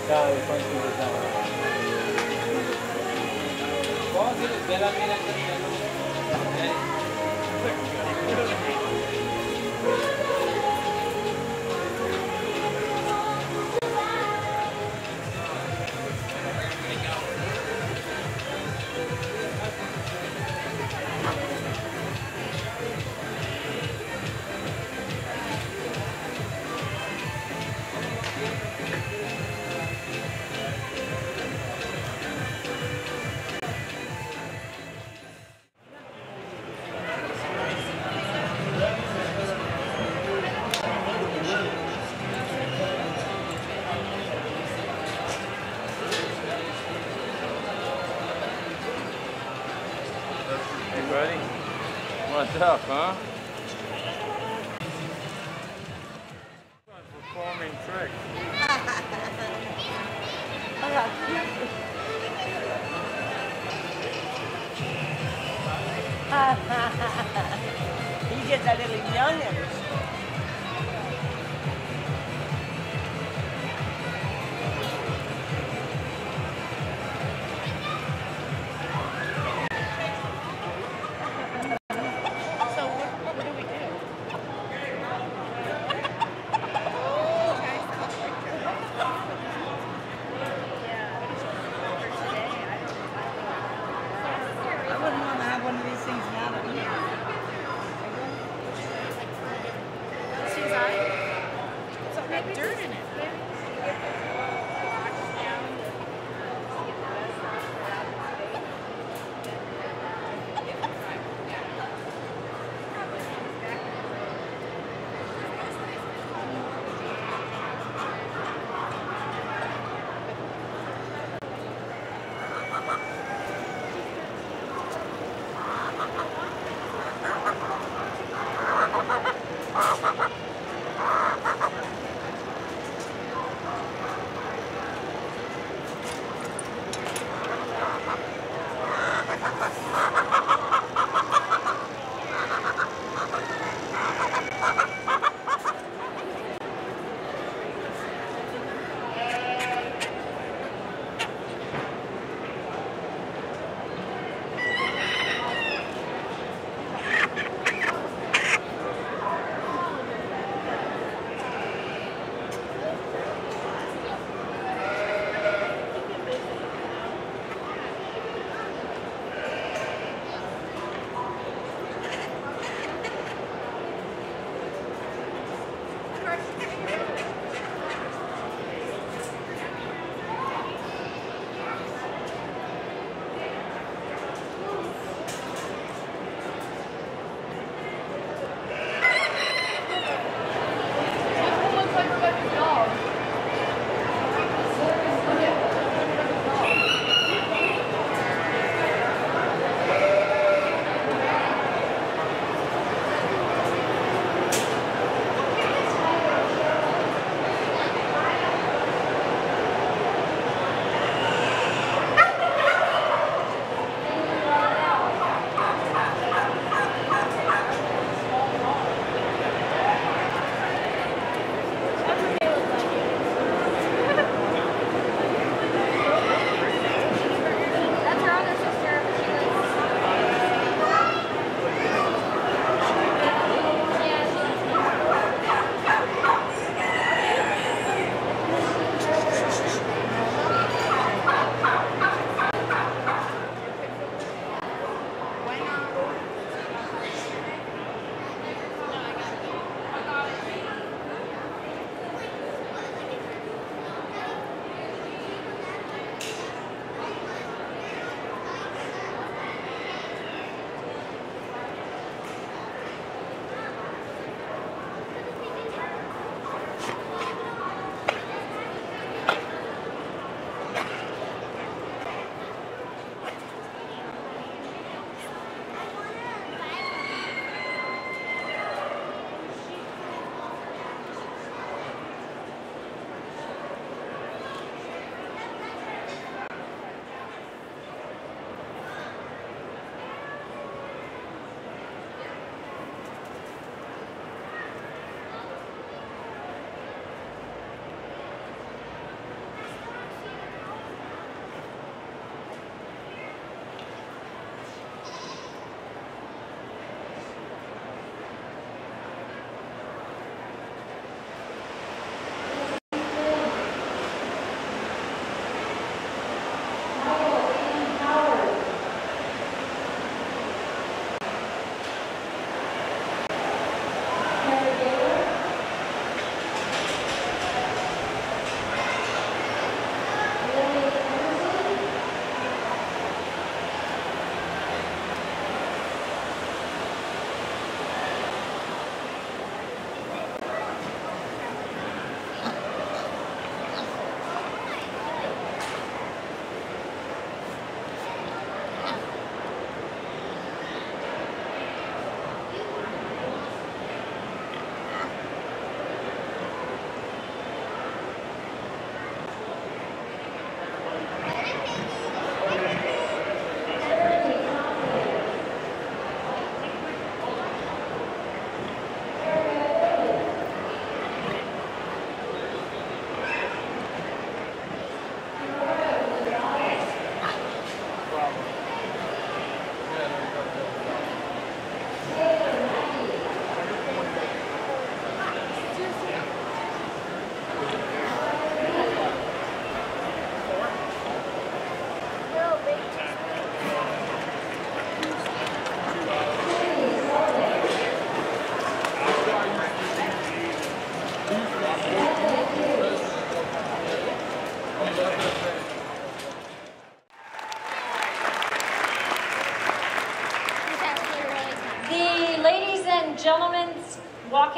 Cada vez más interesante. Buddy, what's up, huh? Performing tricks. He gets a little youngin'.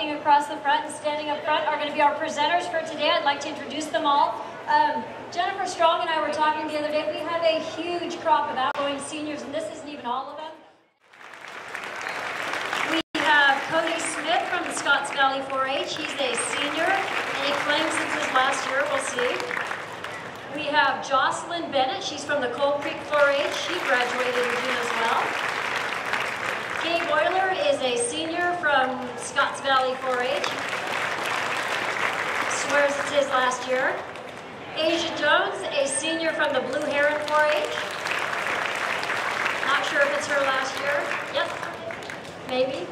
walking across the front and standing up front are going to be our presenters for today. I'd like to introduce them all. Jennifer Strong and I were talking the other day. We have a huge crop of outgoing seniors, and this isn't even all of them. We have Cody Smith from the Scotts Valley 4-H. He's a senior, and he claims it's his last year. We'll see. We have Jocelyn Bennett. She's from the Coal Creek 4-H. She graduated in June as well. Gabe Euler is a senior from Scotts Valley 4-H. Swears it's his last year. Asia Jones, a senior from the Blue Heron 4-H. Not sure if it's her last year. Yep, maybe.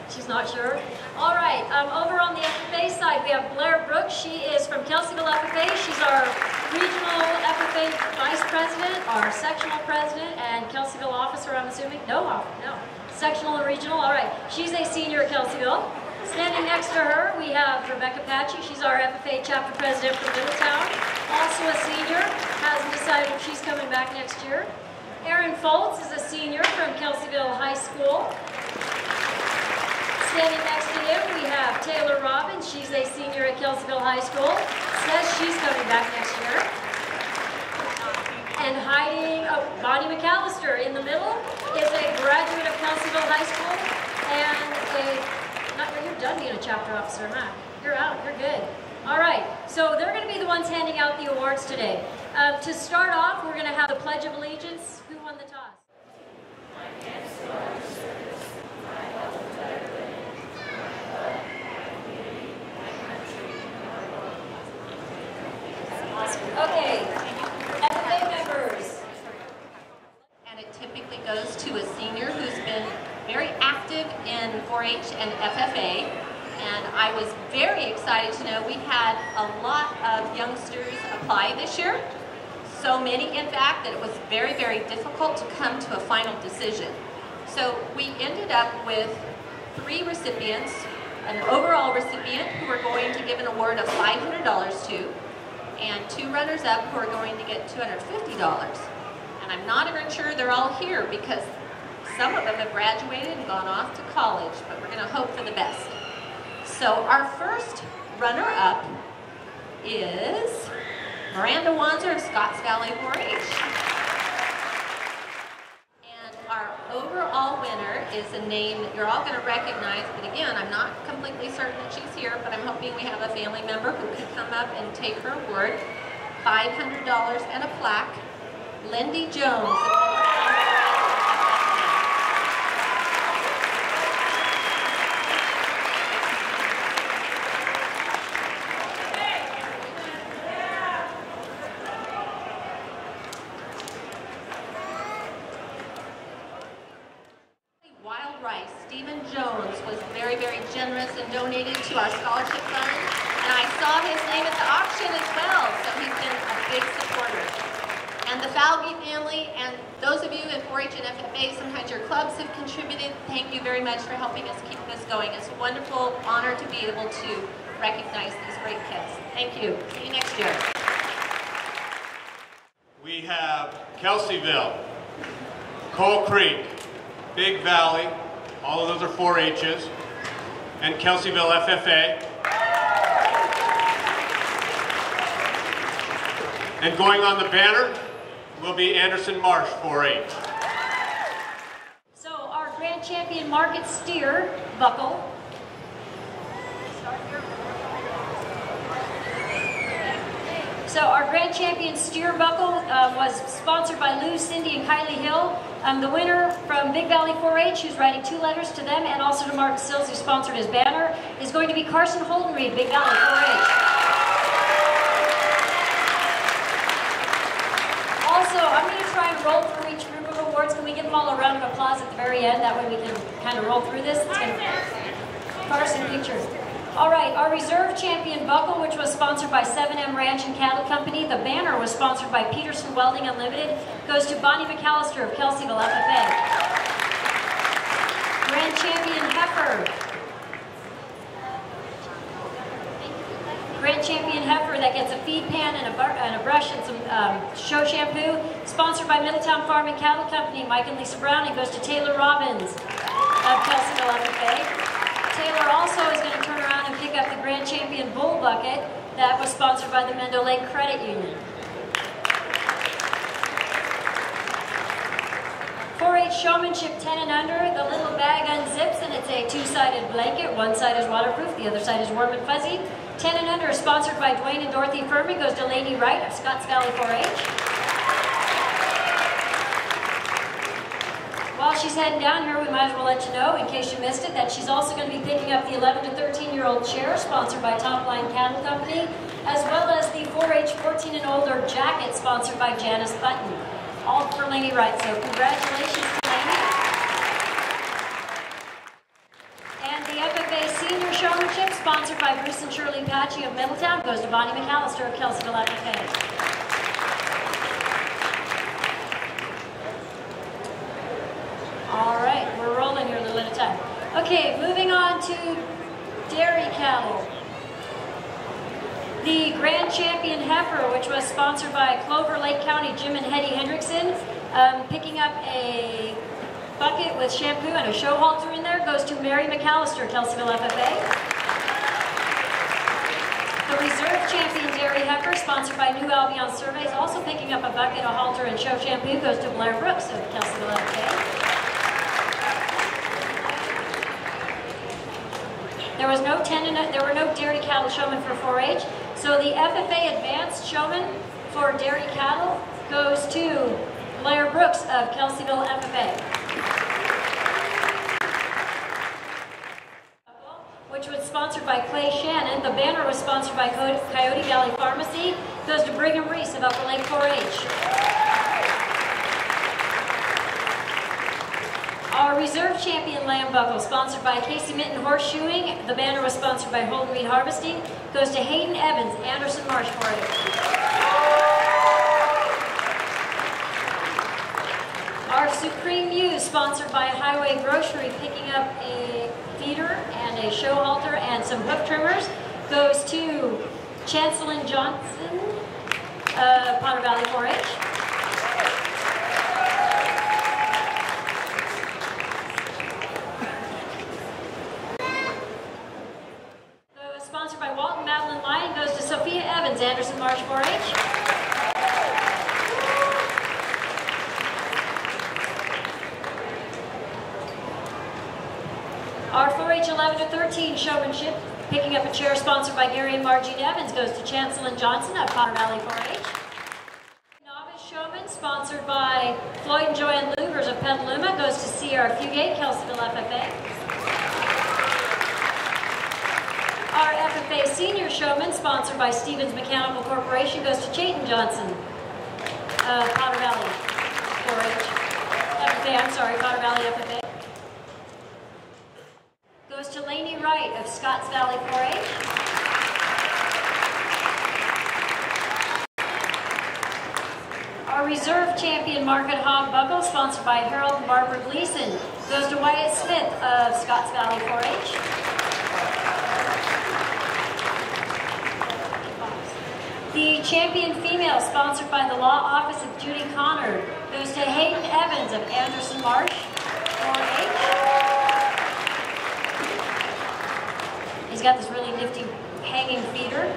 She's not sure. All right, over on the FFA side, we have Blair Brooks. She is from Kelseyville FFA. She's our regional FFA vice president, our sectional president, and Kelseyville officer, I'm assuming. No. Sectional and regional, all right. She's a senior at Kelseyville. Standing next to her, we have Rebecca Patchy. She's our FFA chapter president for Middletown. Also a senior, hasn't decided if she's coming back next year. Erin Foltz is a senior from Kelseyville High School. Standing next to him, we have Taylor Robbins. She's a senior at Kelseyville High School. Says she's coming back next year. And hiding, Bonnie McAllister in the middle is a graduate of Kelseyville High School and you're done being a chapter officer, huh? You're out, you're good. All right, so they're going to be the ones handing out the awards today. To start off, we're going to have the Pledge of Allegiance. Who won the toss? Okay, FFA members. And it typically goes to a senior who's been very active in 4-H and FFA. And I was very excited to know we had a lot of youngsters apply this year. So many, in fact, that it was very, very difficult to come to a final decision. So we ended up with 3 recipients, an overall recipient who we're going to give an award of $500 to, and 2 runners-up who are going to get $250. And I'm not even sure they're all here because some of them have graduated and gone off to college, but we're going to hope for the best. So our first runner-up is Miranda Wanzer of Scotts Valley 4-H. And our overall winner is a name that you're all going to recognize, but again, I'm not completely certain that she's here, but I'm hoping we have a family member who can come up and take her award. $500 and a plaque. Lindy Jones. Wild Rice. Stephen Jones was very, very generous and donated to our scholarship fund. And I saw his name at the auction as well, so he's been a big supporter. And the Falvey family, and those of you in 4-H and FFA, sometimes your clubs have contributed. Thank you very much for helping us keep this going. It's a wonderful honor to be able to recognize these great kids. Thank you. See you next year. We have Kelseyville, Coal Creek, Big Valley, all of those are 4-H's, and Kelseyville FFA. And going on the banner will be Anderson Marsh 4-H. So our grand champion market steer buckle. So our grand champion steer buckle was sponsored by Lou, Cindy, and Kylie Hill. The winner from Big Valley 4-H, who's writing 2 letters to them, and also to Martin Sills, who sponsored his banner, is going to be Carson Holdenreid, Big Valley 4-H. Also, I'm going to try and roll through each group of awards. Can we give them all a round of applause at the very end? That way we can kind of roll through this. It's going to Carson picture. All right, our reserve champion buckle, which was sponsored by 7M Ranch and Cattle Company. The banner was sponsored by Peterson Welding Unlimited. Goes to Bonnie McAllister of Kelseyville FFA. Grand champion heifer. Grand champion heifer that gets a feed pan and a brush and some show shampoo. Sponsored by Middletown Farm and Cattle Company, Mike and Lisa Brown, and goes to Taylor Robbins of Kelseyville FFA. Taylor also is going to turn around and pick up the Grand Champion Bull Bucket that was sponsored by the Mendo Lake Credit Union. 4-H showmanship 10 and under, the little bag unzips and it's a two-sided blanket. One side is waterproof, the other side is warm and fuzzy. 10 and under, sponsored by Dwayne and Dorothy Furman, goes to Lady Wright of Scotts Valley 4-H. While she's heading down here, we might as well let you know, in case you missed it, that she's also going to be picking up the 11 to 13-year-old chair, sponsored by Top Line Cattle Company, as well as the 4-H 14 and older jacket, sponsored by Janice Button. All for Lady Wright, so congratulations to Lady. And the FFA Senior Showmanship, sponsored by Bruce and Shirley Patchy of Middletown, goes to Bonnie McAllister of Kelseyville FFA. All right, we're rolling here a little at a time. Okay, moving on to dairy cattle. The Grand Champion Heifer, which was sponsored by Clover Lake County Jim and Hetty Hendrickson, picking up a bucket with shampoo and a show halter in there, goes to Mary McAllister, Kelseyville FFA. The Reserve Champion Dairy Heifer, sponsored by New Albion Surveys, also picking up a bucket, a halter, and show shampoo, goes to Blair Brooks of Kelseyville FFA. There were no dairy cattle showmen for 4-H, so the FFA Advanced Showman for dairy cattle goes to Blair Brooks of Kelseyville FFA. Which was sponsored by Clay Shannon. The banner was sponsored by Coyote Valley Pharmacy. Goes to Brigham Reese of Upper Lake 4-H. Our Reserve Champion Lamb Buckle, sponsored by Casey Minton Horseshoeing. The banner was sponsored by Holden Reed Harvesting. Goes to Hayden Evans, Anderson Marsh 4-H. Our Supreme Muse, sponsored by Highway Grocery, picking up a feeder and a show halter and some hoof trimmers, goes to Chancelyn Johnson, Potter Valley 4-H. Sponsored by Walton Madeline Lyon, goes to Sophia Evans, Anderson Marsh 4-H. Our 4-H 11 to 13 showmanship, picking up a chair sponsored by Gary and Margene Evans, goes to Chancelyn Johnson of Potter Valley 4-H. Novice showman, sponsored by Floyd and Joanne Lugers of Petaluma, goes to Sierra Fugate, Kelseyville FFA. Our FFA Senior Showman, sponsored by Stevens Mechanical Corporation, goes to Chayton Johnson of Potter Valley 4-H. Potter Valley FFA. Goes to Laney Wright of Scotts Valley 4-H. Our Reserve Champion Market Hog Buckle, sponsored by Harold and Barbara Gleason, goes to Wyatt Smith of Scotts Valley 4-H. The Champion Female, sponsored by the Law Office of Judy Connor, goes to Hayden Evans of Anderson Marsh 4-H. He's got this really nifty hanging feeder.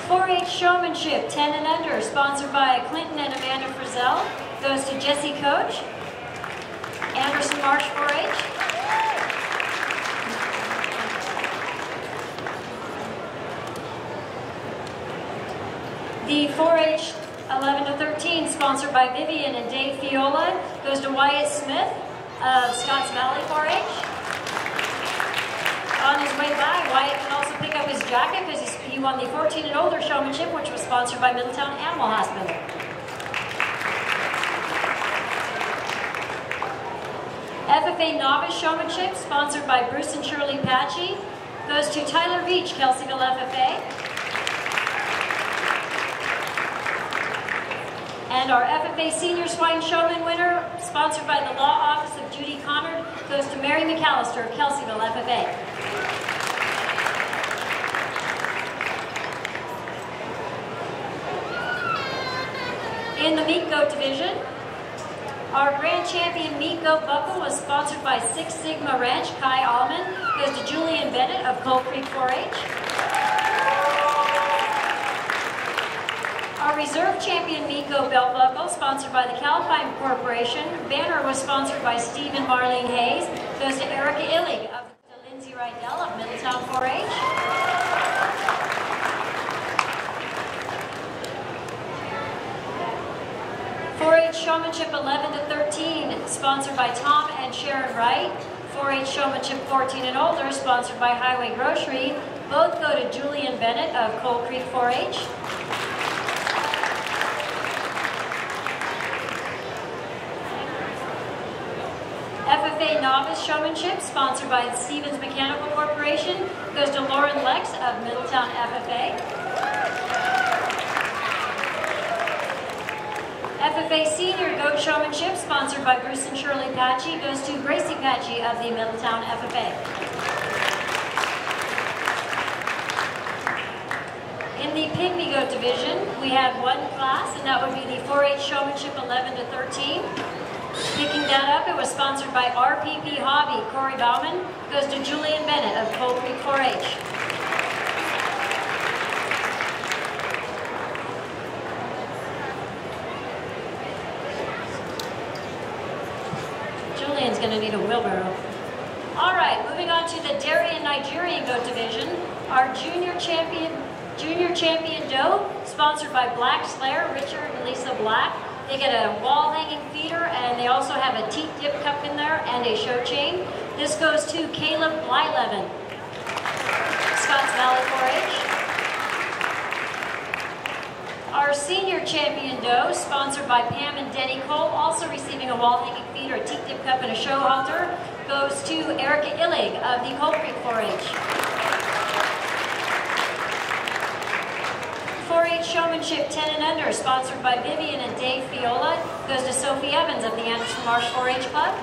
4-H Showmanship 10 and under, sponsored by Clinton and Amanda Frizzell, goes to Jesse Coach, Anderson Marsh 4-H. The 4-H 11 to 13, sponsored by Vivian and Dave Fiola, goes to Wyatt Smith of Scotts Valley 4-H. On his way by, Wyatt can also pick up his jacket because he won the 14 and older showmanship, which was sponsored by Middletown Animal Hospital. FFA Novice Showmanship, sponsored by Bruce and Shirley Patchy, goes to Tyler Beach, Kelseyville FFA. And our FFA Senior Swine Showman winner, sponsored by the Law Office of Judy Connor, goes to Mary McAllister of Kelseyville FFA. In the meat goat division, Our grand champion meat goat buckle was sponsored by Six Sigma Ranch. Kai Allman goes to Julian Bennett of Coal Creek 4-H. Our reserve champion meat goat belt buckle, sponsored by the Calpine Corporation. Banner was sponsored by Steve and Marlene Hayes. Goes to Erica Illig of Lindsay Rydell of Middletown 4-H. 4-H Showmanship 11 to 13, sponsored by Tom and Sharon Wright. 4-H Showmanship 14 and older, sponsored by Highway Grocery. Both go to Julian Bennett of Coal Creek 4-H. FFA Novice Showmanship, sponsored by the Stevens Mechanical Corporation, goes to Lauren Lex of Middletown FFA. FFA Senior Goat Showmanship, sponsored by Bruce and Shirley Patchy, goes to Gracie Patchy of the Middletown FFA. In the Pygmy Goat division, we had one class, and that would be the 4-H Showmanship 11 to 13. Picking that up, it was sponsored by RPP Hobby. Corey Bauman goes to Julian Bennett of Coal Creek 4-H. Julian's going to need a wheelbarrow. All right, moving on to the Dairy and Nigerian Goat division. Our junior champion doe, sponsored by Black Slayer, Richard and Lisa Black. They get a wall-hanging feeder, and they also have a teat dip cup in there and a show chain. This goes to Caleb Blylevin, Scotts Valley 4-H. Our senior champion doe, sponsored by Pam and Denny Cole, also receiving a wall-hanging feeder, a teat dip cup, and a show halter, goes to Erica Illig of the Coal Creek 4-H. 4-H Showmanship 10 and under, sponsored by Vivian and Dave Fiola, goes to Sophie Evans of the Anderson Marsh 4-H Club.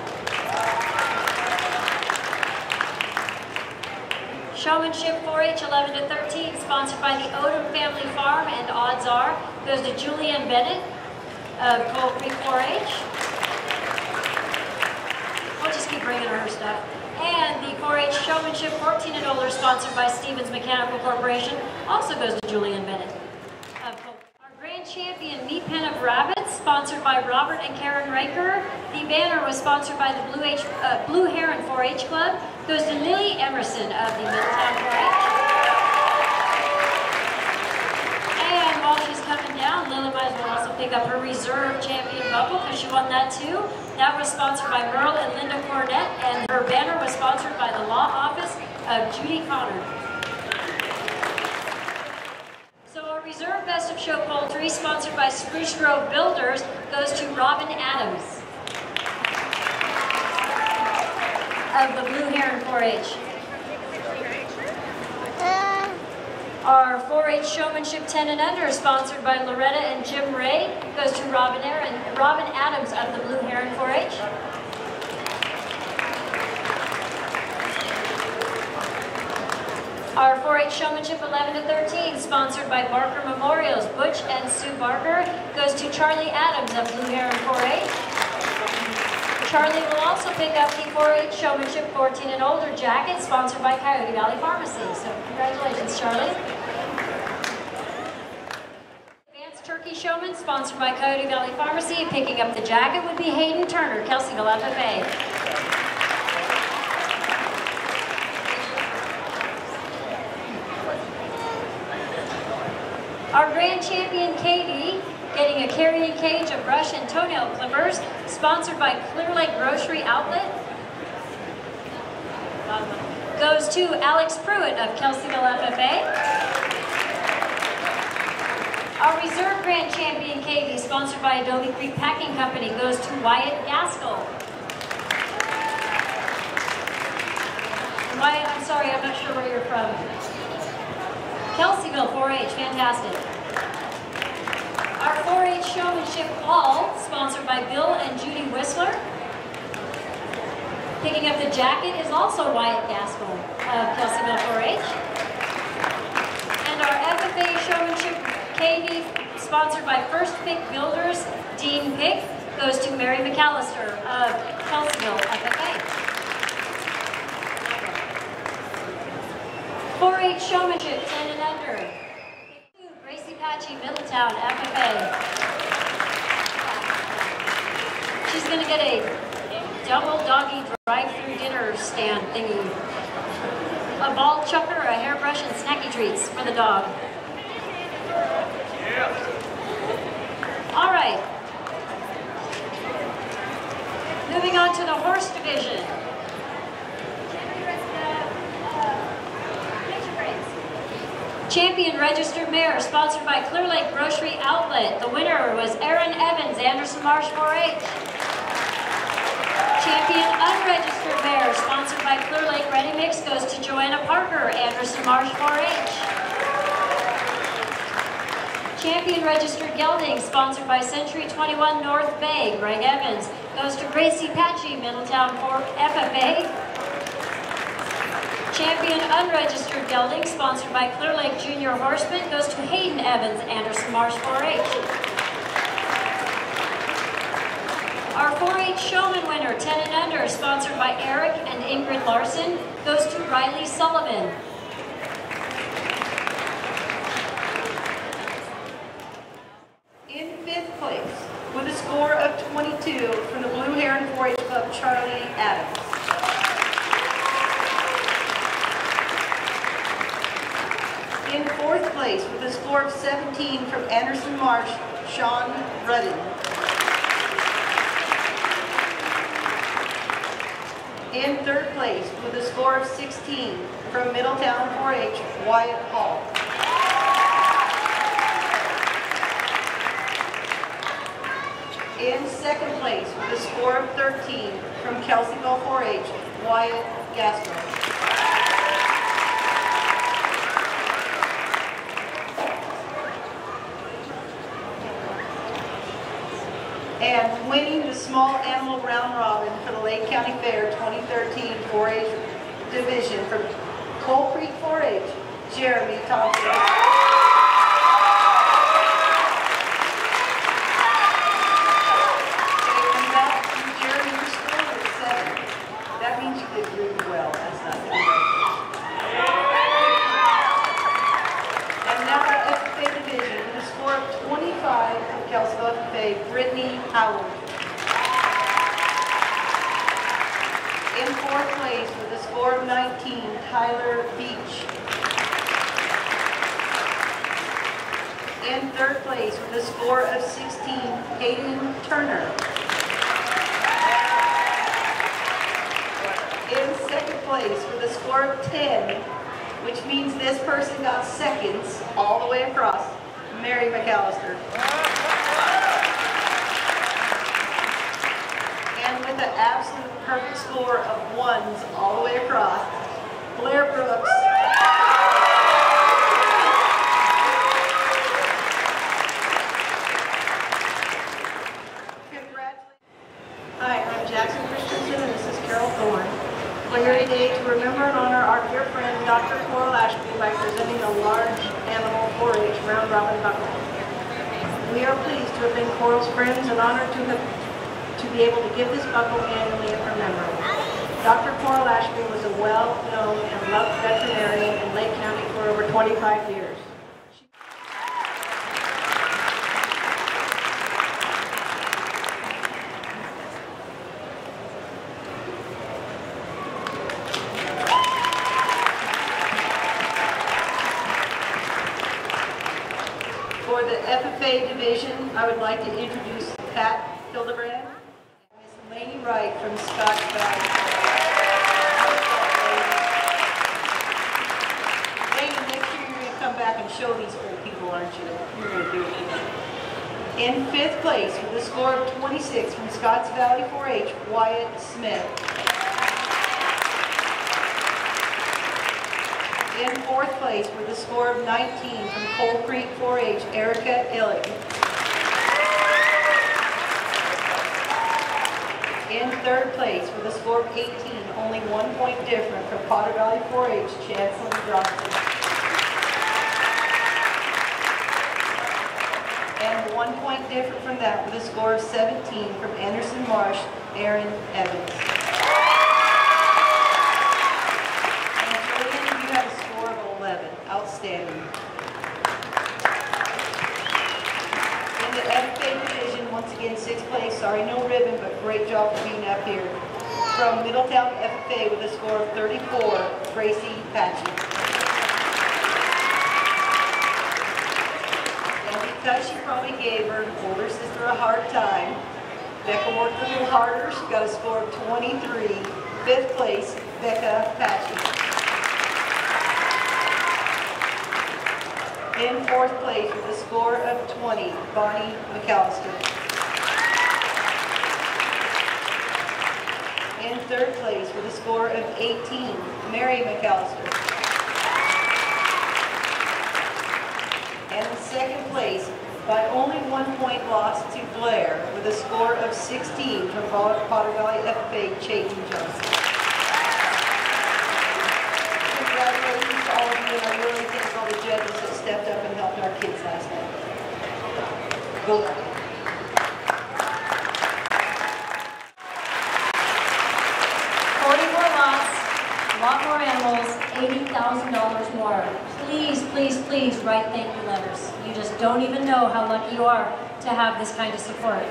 Showmanship 4-H 11 to 13, sponsored by the Odom Family Farm and Odds Are, goes to Julianne Bennett of Coal Creek 4-H. We'll just keep bringing her stuff. And the 4-H Showmanship 14 and older, sponsored by Stevens Mechanical Corporation, also goes to Julianne Bennett. Our grand champion meat pen of rabbits, sponsored by Robert and Karen Riker. The banner was sponsored by the Blue Heron 4-H Club. Goes to Lily Emerson of the Middletown 4-H. And while she's coming down, Lily might as well also pick up her reserve champion buckle because she won that too. That was sponsored by Merle and Linda Cornett, and her banner was sponsored by the law office of Judy Connor. Reserve Best of Show Poultry, sponsored by Spruce Grove Builders, goes to Robin Adams of the Blue Heron 4-H. Our 4-H Showmanship 10 and under, sponsored by Loretta and Jim Ray, goes to Robin Adams of the Blue Heron 4-H. Our 4-H Showmanship 11 to 13, sponsored by Barker Memorials, Butch and Sue Barker, goes to Charlie Adams of Blue Heron 4-H. Charlie will also pick up the 4-H Showmanship 14 and older jacket, sponsored by Coyote Valley Pharmacy. So congratulations, Charlie. Advanced Turkey Showman, sponsored by Coyote Valley Pharmacy. Picking up the jacket would be Hayden Turner, Kelseyville FFA. Our grand champion, Katie, getting a carrying cage of brush and toenail clippers, sponsored by Clear Lake Grocery Outlet, goes to Alex Pruitt of Kelseyville FFA. Our reserve grand champion, Katie, sponsored by Adobe Creek Packing Company, goes to Wyatt Gaskell. Wyatt, I'm sorry, I'm not sure where you're from. Kelseyville 4-H, fantastic. Our 4-H Showmanship All, sponsored by Bill and Judy Whistler. Picking up the jacket is also Wyatt Gaskell of Kelseyville 4-H. And our FFA Showmanship KV, sponsored by First Pick Builders, Dean Pick, goes to Mary McAllister of Kelseyville FFA. 4-H showmanship, 10 and under. Gracie Patchy, Middletown FFA. She's going to get a double doggy drive-through dinner stand thingy. A ball chucker, a hairbrush, and snacky treats for the dog. All right. Moving on to the horse division. Champion Registered Mare, sponsored by Clear Lake Grocery Outlet. The winner was Aaron Evans, Anderson Marsh 4-H. Champion Unregistered Mare, sponsored by Clear Lake Ready Mix, goes to Joanna Parker, Anderson Marsh 4-H. Champion Registered Gelding, sponsored by Century 21 North Bay, Greg Evans, goes to Gracie Patchy, Middletown FFA. Champion Unregistered Gelding, sponsored by Clear Lake Junior Horseman, goes to Hayden Evans, Anderson Marsh 4-H. Our 4-H Showman winner, 10 and under, sponsored by Eric and Ingrid Larson, goes to Riley Sullivan. In 5th place, with a score of 22 from the Blue Heron 4-H Club, Charlie Adams. In 4th place, with a score of 17 from Anderson Marsh, Sean Rudden. In 3rd place, with a score of 16 from Middletown 4-H, Wyatt Hall. In 2nd place, with a score of 13 from Kelseyville 4-H, Wyatt Gasper. And winning the small animal round robin for the Lake County Fair 2013 4-H division from Coal Creek 4-H, Jeremy Thompson. Taking back from Jeremy, your score was 7. That means you did really well. That's not good. And now our FFA division with a score of 25 from Kelseyville FFA, Brittany Howard. In 4th place with a score of 19, Tyler Beach. In 3rd place with a score of 16, Hayden Turner. In 2nd place with a score of 10, which means this person got seconds all the way across, Mary McAllister. And with an absolute perfect score of 1s all the way across, Blair Brooks. Hi, I'm Jackson Christensen and this is Carol Thorne. We're here today to remember and honor our dear friend Dr. Coral Ashby by presenting a large animal 4-H round robin buckle. We are pleased to have been Coral's friends and honored to be able to give this buckle annually in her memory. Dr. Coral Ashby was a well-known and loved veterinarian in Lake County for over 25 years. For the FFA division, I would like to introduce Pat Hildebrand and Miss Lainey Wright from Scotts Valley. Lainey, next year you're going to come back and show these old people, aren't you? You're going to do it. In 5th place with a score of 26 from Scotts Valley 4-H, Wyatt Smith. In 4th place with a score of 19 from Coal Creek 4-H, Erica Illig. In 3rd place with a score of 18, only 1 point different from Potter Valley 4-H, Chancellor Johnson. And 1 point different from that with a score of 17 from Anderson Marsh, Aaron Evans. And Julian, you have a score of 11. Outstanding. In the FFA division, once again, 6th place. Sorry, no ribbon, but great job for being up here. From Middletown FFA with a score of 34, Tracy Patchy. Because she probably gave her older sister a hard time, Becca worked a little harder. She got a score of 23. 5th place, Becca Patchy. In 4th place with a score of 20, Bonnie McAllister. In 3rd place with a score of 18, Mary McAllister. And in 2nd place, by only 1 point lost to Blair, with a score of 16 from Potter Valley FFA, Chayton Johnson. Congratulations to all of you, and I really thank all the judges that stepped up and helped our kids last night. Go luck. A lot more animals, $80,000 more. Please, please, please write thank you letters. You just don't even know how lucky you are to have this kind of support.